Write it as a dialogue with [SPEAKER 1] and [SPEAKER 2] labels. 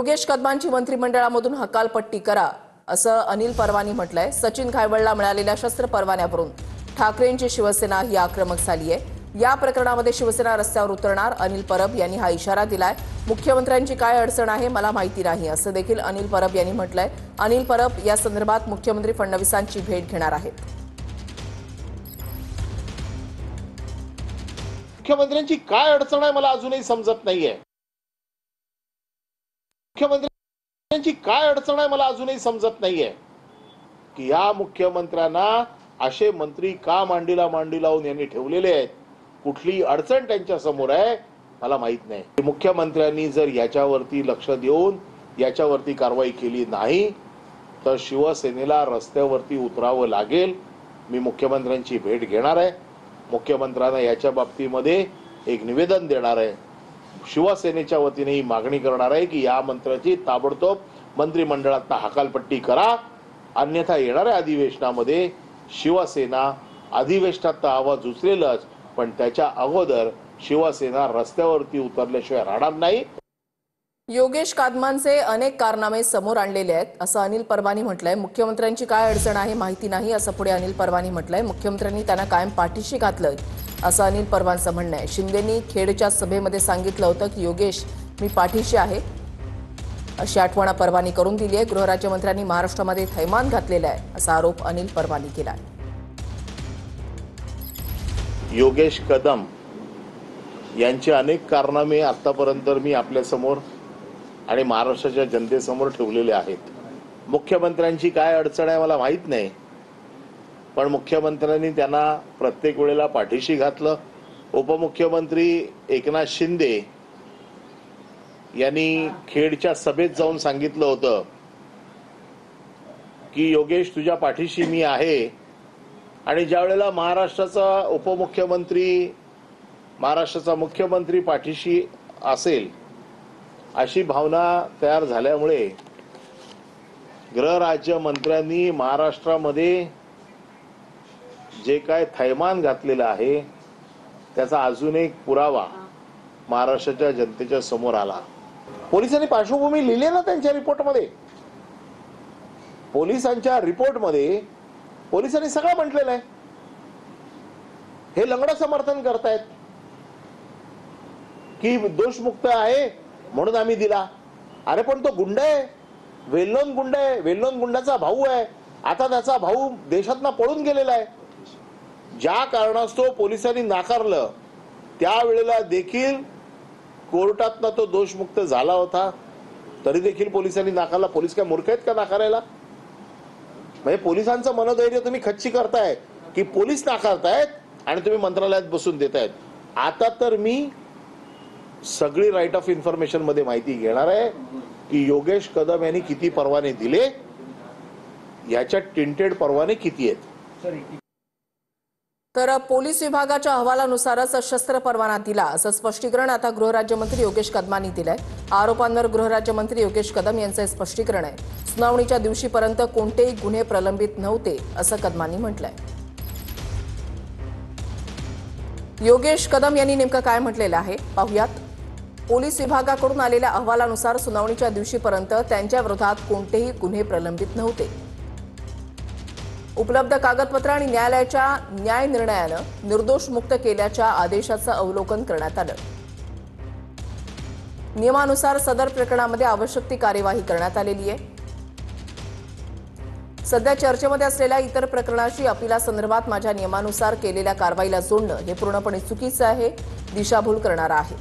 [SPEAKER 1] योगेश कदमांची मंत्रिमंडळामधून हकालपट्टी करा असं अनिल परवानी म्हटलंय। सचिन खायवळला मिळालेल्या शस्त्र परवान्यावरून ठाकरेंची शिवसेना ही आक्रमक झाली आहे। या प्रकरणामध्ये शिवसेना रस्त्यावर उतरणार। अनिल परब यांनी हा इशारा दिलाय। मुख्यमंत्र्यांची काय अडचण आहे मला माहिती नाही असं देखील अनिल परब यांनी म्हटलंय। अनिल परब या संदर्भात मुख्यमंत्री फडणवीसांची भेट घेणार आहेत।
[SPEAKER 2] मुख्यमंत्र्यांची काय अडचण आहे मला अजूनही समजत नाहीये। मुख्यमंत्र्यांची काय अडचण आहे मला अजूनही समजत नाहीये की या मुख्यमंत्र्यांना असे मंत्री का मांडीला मांडी लावून यांनी ठेवलेले आहेत। कुठली अडचण त्यांच्या समोर आहे मला माहित नाही। मुख्यमंत्र्यांनी जर याच्यावरती लक्ष देऊन याच्यावरती कारवाई केली नाही तर शिवसेनेला रस्त्यावरती उतरावं लागेल। मी मुख्यमंत्र्यांची भेट घेणार आहे। मुख्यमंत्र्यांना याच्या बाबतीमध्ये एक निवेदन देणार आहे। शिवसेनेच्या वतीने ही मागणी करणार आहे की या मंत्र्याची ताबडतोब मंत्रिमंडळात हकालपट्टी करा, अन्यथा येणाऱ्या अधिवेशनामध्ये शिवसेना अधिवेशनात आवाज उचलेलच, पण त्याच्या अगोदर शिवसेना रस्त्यावरती उतरल्याशिवाय राहणार नाही।
[SPEAKER 1] योगेश कदमांचे अनेक कारनामे समोर आणलेले आहेत असं अनिल परवानी म्हटलंय। मुख्यमंत्र्यांची काय अडचण आहे माहिती नाही असं पुढे अनिल परवानी म्हटलंय। मुख्यमंत्र्यांनी त्यांना कायम पाठीशी घातलंय असं अनिल परवांचं म्हणणं आहे। शिंदेंनी खेडच्या सभेमध्ये सांगितलं होतं की योगेश मी पाठीशी आहे अशी आठवण परवानी करून दिली आहे। गृहराज्यमंत्र्यांनी महाराष्ट्रामध्ये थैमान घातलेला आहे असा आरोप अनिल परवानी केला आहे।
[SPEAKER 2] योगेश कदम यांचे अनेक कारनामे आतापर्यंत मी आपल्या समोर आणि महाराष्ट्राच्या जनतेसमोर ठेवलेले आहेत। मुख्यमंत्र्यांची काय अडचण आहे मला माहित नाही, पण मुख्यमंत्र्यांनी त्यांना प्रत्येक वेळेला पाठीशी घातलं। उपमुख्यमंत्री एकनाथ शिंदे यांनी खेडच्या सभेत जाऊन सांगितलं होतं की योगेश तुझ्या पाठीशी मी आहे, आणि ज्या वेळेला महाराष्ट्राचा मुख्यमंत्री पाठीशी असेल अशी भावना तयार झाल्यामुळे गृहराज्यमंत्र्यांनी महाराष्ट्रामध्ये जे काय थैमान घातलेलं आहे त्याचा अजून एक पुरावा महाराष्ट्राच्या जनतेच्या समोर आला। पोलिसांनी पार्श्वभूमी लिहिली ना त्यांच्या रिपोर्टमध्ये। पोलिसांच्या रिपोर्टमध्ये पोलिसांनी सगळं म्हटलेलं आहे। हे लंगडं समर्थन करतायत की दोषमुक्त आहे म्हणून आम्ही दिला। अरे पण तो गुंड आहे, वेल्लोन गुंड आहे, वेल्लोन गुंडाचा भाऊ आहे। आता त्याचा भाऊ देशातनं पळून गेलेला आहे। ज्या कारणास्तव पोलिसांनी नाकारलं त्यावेळेला देखील कोर्टातनं तो दोषमुक्त झाला होता, तरी देखील पोलिसांनी नाकारला। पोलीस काय मूर्ख आहेत का नाकारायला? म्हणजे पोलिसांचं मनोधैर्य तुम्ही खच्ची करताय की पोलीस नाकारतायत आणि तुम्ही मंत्रालयात बसून देतायत। आता तर मी सगळी राईट ऑफ इन्फॉर्मेशन मध्ये माहिती घेणार आहे की योगेश कदम यांनी किती परवाने दिले, याच्या टिंटेड परवाने किती आहेत।
[SPEAKER 1] तर पोलीस विभागाच्या अहवालानुसारच शस्त्र परवाना दिला असं स्पष्टीकरण आता गृहराज्यमंत्री योगेश कदमांनी दिलंय। आरोपांवर गृहराज्यमंत्री योगेश कदम यांचं स्पष्टीकरण आहे। सुनावणीच्या दिवशीपर्यंत कोणतेही गुन्हे प्रलंबित नव्हते असं कदमांनी म्हटलंय। योगेश कदम यांनी नेमकं काय म्हटलेलं आहे पाहूयात। पोलीस विभागाकडून आलेल्या अहवालानुसार सुनावणीच्या दिवशीपर्यंत त्यांच्या विरोधात कोणतेही गुन्हे प्रलंबित नव्हते। उपलब्ध कागदपत्र आणि न्यायालयाच्या न्याय निर्णयानं निर्दोष मुक्त केल्याच्या आदेशाचं अवलोकन करण्यात आलं। नियमानुसार सदर प्रकरणामध्ये आवश्यक ती कार्यवाही करण्यात आलेली आहे। सध्या चर्चेमध्ये असलेल्या इतर प्रकरणाशी अपिलासंदर्भात माझ्या नियमानुसार केलेल्या कारवाईला जोडणं हे पूर्णपणे चुकीचं आहे, दिशाभूल करणारं आहे।